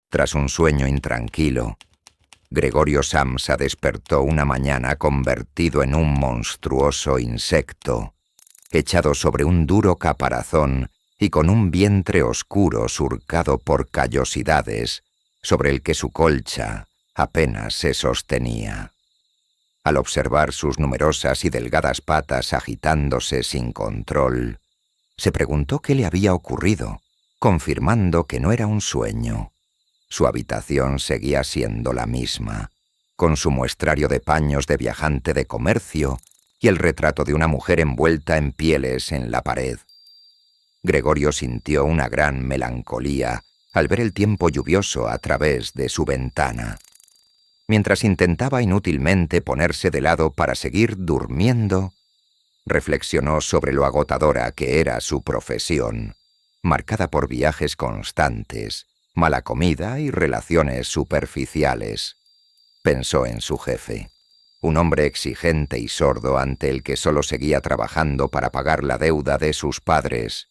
Tras un sueño intranquilo, Gregorio Samsa despertó una mañana convertido en un monstruoso insecto, echado sobre un duro caparazón y con un vientre oscuro surcado por callosidades, sobre el que su colcha apenas se sostenía. Al observar sus numerosas y delgadas patas agitándose sin control, se preguntó qué le había ocurrido, confirmando que no era un sueño. Su habitación seguía siendo la misma, con su muestrario de paños de viajante de comercio y el retrato de una mujer envuelta en pieles en la pared. Gregorio sintió una gran melancolía al ver el tiempo lluvioso a través de su ventana. Mientras intentaba inútilmente ponerse de lado para seguir durmiendo, reflexionó sobre lo agotadora que era su profesión, marcada por viajes constantes, mala comida y relaciones superficiales. Pensó en su jefe, un hombre exigente y sordo ante el que solo seguía trabajando para pagar la deuda de sus padres,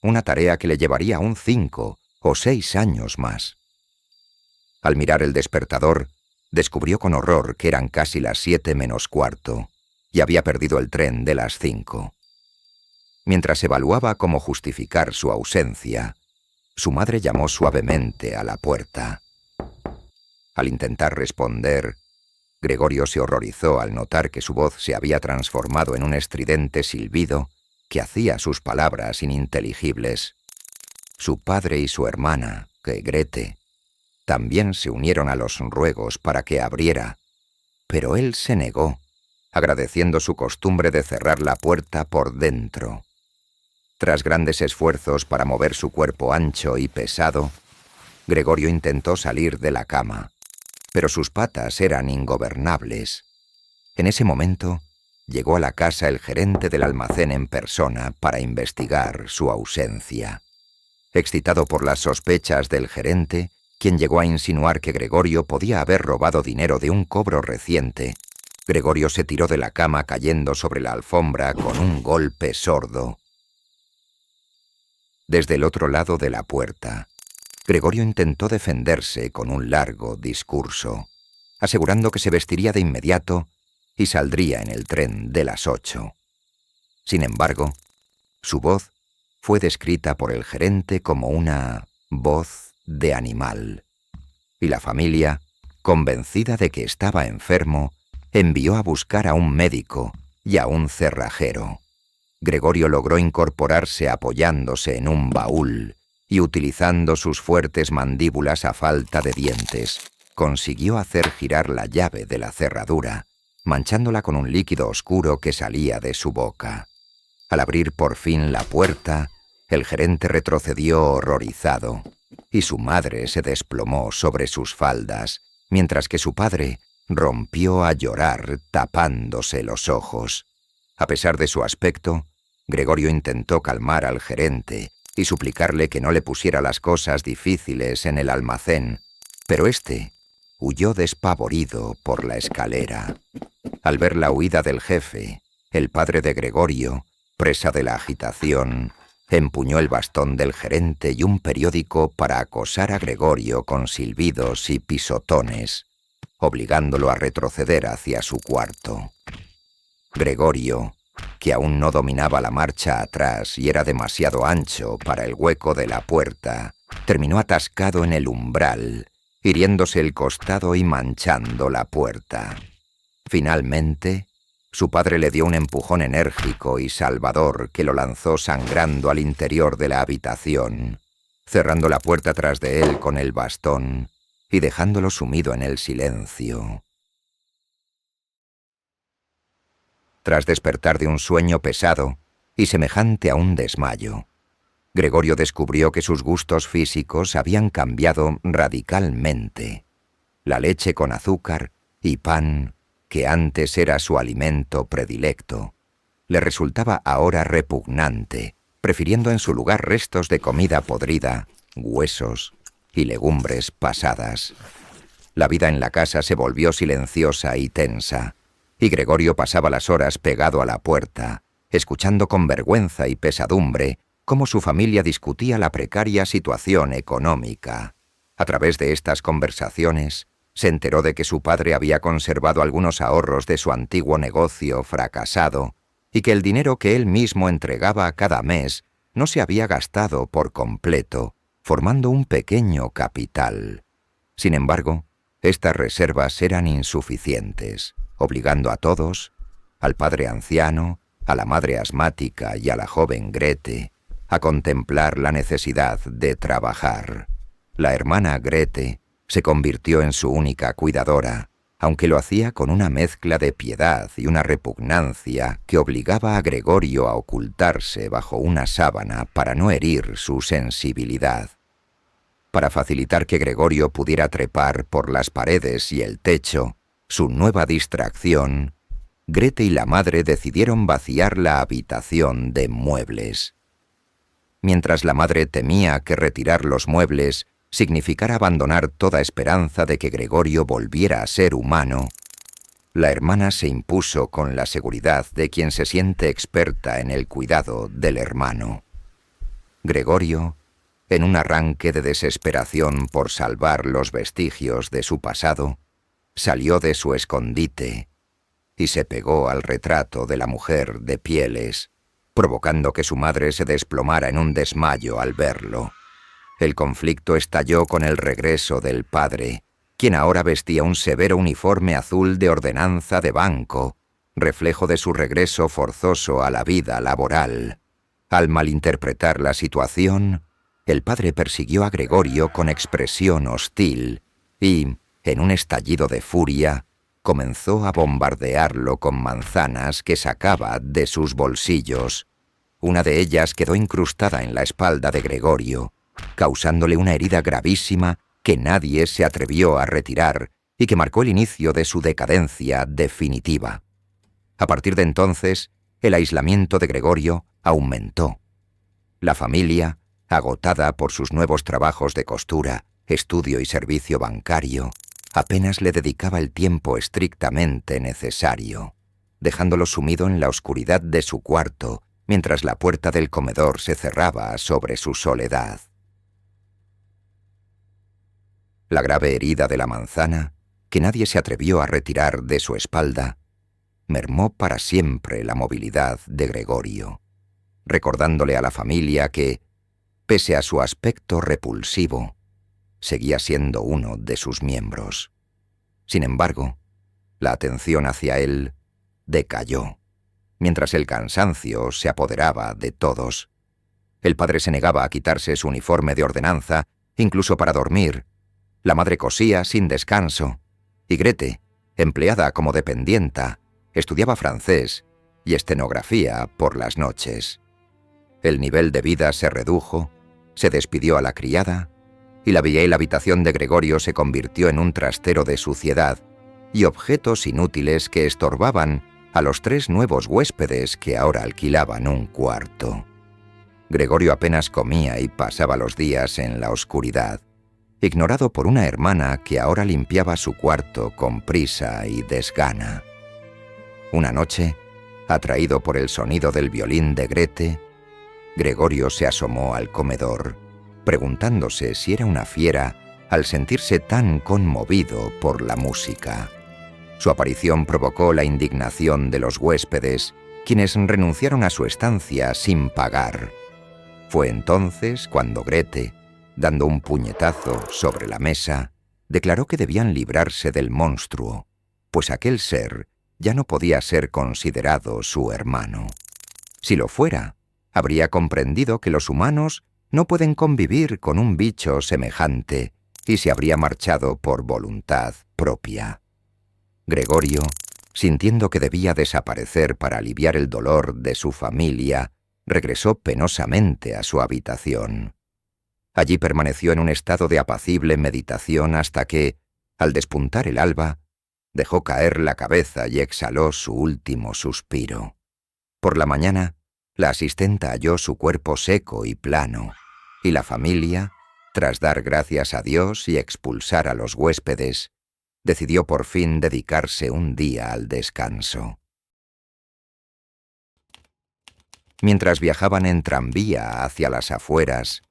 una tarea que le llevaría aún 5 o 6 años más. Al mirar el despertador, descubrió con horror que eran casi las 7 menos cuarto y había perdido el tren de las 5. Mientras evaluaba cómo justificar su ausencia, su madre llamó suavemente a la puerta. Al intentar responder, Gregorio se horrorizó al notar que su voz se había transformado en un estridente silbido que hacía sus palabras ininteligibles. Su padre y su hermana, Grete, también se unieron a los ruegos para que abriera, pero él se negó, agradeciendo su costumbre de cerrar la puerta por dentro. Tras grandes esfuerzos para mover su cuerpo ancho y pesado, Gregorio intentó salir de la cama, pero sus patas eran ingobernables. En ese momento, llegó a la casa el gerente del almacén en persona para investigar su ausencia. Excitado por las sospechas del gerente, quien llegó a insinuar que Gregorio podía haber robado dinero de un cobro reciente, Gregorio se tiró de la cama cayendo sobre la alfombra con un golpe sordo. Desde el otro lado de la puerta, Gregorio intentó defenderse con un largo discurso, asegurando que se vestiría de inmediato y saldría en el tren de las 8. Sin embargo, su voz fue descrita por el gerente como una voz de animal, y la familia, convencida de que estaba enfermo, envió a buscar a un médico y a un cerrajero. Gregorio logró incorporarse apoyándose en un baúl y utilizando sus fuertes mandíbulas a falta de dientes, consiguió hacer girar la llave de la cerradura, manchándola con un líquido oscuro que salía de su boca. Al abrir por fin la puerta, el gerente retrocedió horrorizado, y su madre se desplomó sobre sus faldas, mientras que su padre rompió a llorar tapándose los ojos. A pesar de su aspecto, Gregorio intentó calmar al gerente y suplicarle que no le pusiera las cosas difíciles en el almacén, pero éste huyó despavorido por la escalera. Al ver la huida del jefe, el padre de Gregorio, presa de la agitación, empuñó el bastón del gerente y un periódico para acosar a Gregorio con silbidos y pisotones, obligándolo a retroceder hacia su cuarto. Gregorio, que aún no dominaba la marcha atrás y era demasiado ancho para el hueco de la puerta, terminó atascado en el umbral, hiriéndose el costado y manchando la puerta. Finalmente, su padre le dio un empujón enérgico y salvador que lo lanzó sangrando al interior de la habitación, cerrando la puerta tras de él con el bastón y dejándolo sumido en el silencio. Tras despertar de un sueño pesado y semejante a un desmayo, Gregorio descubrió que sus gustos físicos habían cambiado radicalmente. La leche con azúcar y pan, que antes era su alimento predilecto, le resultaba ahora repugnante, prefiriendo en su lugar restos de comida podrida, huesos y legumbres pasadas. La vida en la casa se volvió silenciosa y tensa, y Gregorio pasaba las horas pegado a la puerta, escuchando con vergüenza y pesadumbre cómo su familia discutía la precaria situación económica. A través de estas conversaciones, se enteró de que su padre había conservado algunos ahorros de su antiguo negocio fracasado y que el dinero que él mismo entregaba cada mes no se había gastado por completo, formando un pequeño capital. Sin embargo, estas reservas eran insuficientes, obligando a todos, al padre anciano, a la madre asmática y a la joven Grete, a contemplar la necesidad de trabajar. La hermana Grete se convirtió en su única cuidadora, aunque lo hacía con una mezcla de piedad y una repugnancia que obligaba a Gregorio a ocultarse bajo una sábana para no herir su sensibilidad. Para facilitar que Gregorio pudiera trepar por las paredes y el techo, su nueva distracción, Grete y la madre decidieron vaciar la habitación de muebles. Mientras la madre temía que retirar los muebles significara abandonar toda esperanza de que Gregorio volviera a ser humano, la hermana se impuso con la seguridad de quien se siente experta en el cuidado del hermano. Gregorio, en un arranque de desesperación por salvar los vestigios de su pasado, salió de su escondite y se pegó al retrato de la mujer de pieles, provocando que su madre se desplomara en un desmayo al verlo. El conflicto estalló con el regreso del padre, quien ahora vestía un severo uniforme azul de ordenanza de banco, reflejo de su regreso forzoso a la vida laboral. Al malinterpretar la situación, el padre persiguió a Gregorio con expresión hostil y, en un estallido de furia, comenzó a bombardearlo con manzanas que sacaba de sus bolsillos. Una de ellas quedó incrustada en la espalda de Gregorio, causándole una herida gravísima que nadie se atrevió a retirar y que marcó el inicio de su decadencia definitiva. A partir de entonces, el aislamiento de Gregorio aumentó. La familia, agotada por sus nuevos trabajos de costura, estudio y servicio bancario, apenas le dedicaba el tiempo estrictamente necesario, dejándolo sumido en la oscuridad de su cuarto mientras la puerta del comedor se cerraba sobre su soledad. La grave herida de la manzana, que nadie se atrevió a retirar de su espalda, mermó para siempre la movilidad de Gregorio, recordándole a la familia que, pese a su aspecto repulsivo, seguía siendo uno de sus miembros. Sin embargo, la atención hacia él decayó, mientras el cansancio se apoderaba de todos. El padre se negaba a quitarse su uniforme de ordenanza, incluso para dormir. La madre cosía sin descanso, y Grete, empleada como dependienta, estudiaba francés y estenografía por las noches. El nivel de vida se redujo, se despidió a la criada, y la habitación de Gregorio se convirtió en un trastero de suciedad y objetos inútiles que estorbaban a los 3 nuevos huéspedes que ahora alquilaban un cuarto. Gregorio apenas comía y pasaba los días en la oscuridad, ignorado por una hermana que ahora limpiaba su cuarto con prisa y desgana. Una noche, atraído por el sonido del violín de Grete, Gregorio se asomó al comedor, preguntándose si era una fiera al sentirse tan conmovido por la música. Su aparición provocó la indignación de los huéspedes, quienes renunciaron a su estancia sin pagar. Fue entonces cuando Grete, dando un puñetazo sobre la mesa, declaró que debían librarse del monstruo, pues aquel ser ya no podía ser considerado su hermano. Si lo fuera, habría comprendido que los humanos no pueden convivir con un bicho semejante y se habría marchado por voluntad propia. Gregorio, sintiendo que debía desaparecer para aliviar el dolor de su familia, regresó penosamente a su habitación. Allí permaneció en un estado de apacible meditación hasta que, al despuntar el alba, dejó caer la cabeza y exhaló su último suspiro. Por la mañana, la asistenta halló su cuerpo seco y plano, y la familia, tras dar gracias a Dios y expulsar a los huéspedes, decidió por fin dedicarse un día al descanso. Mientras viajaban en tranvía hacia las afueras,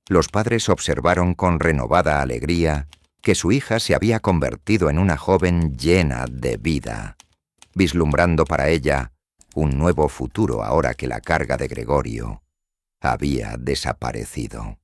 Los padres observaron con renovada alegría que su hija se había convertido en una joven llena de vida, vislumbrando para ella un nuevo futuro ahora que la carga de Gregorio había desaparecido.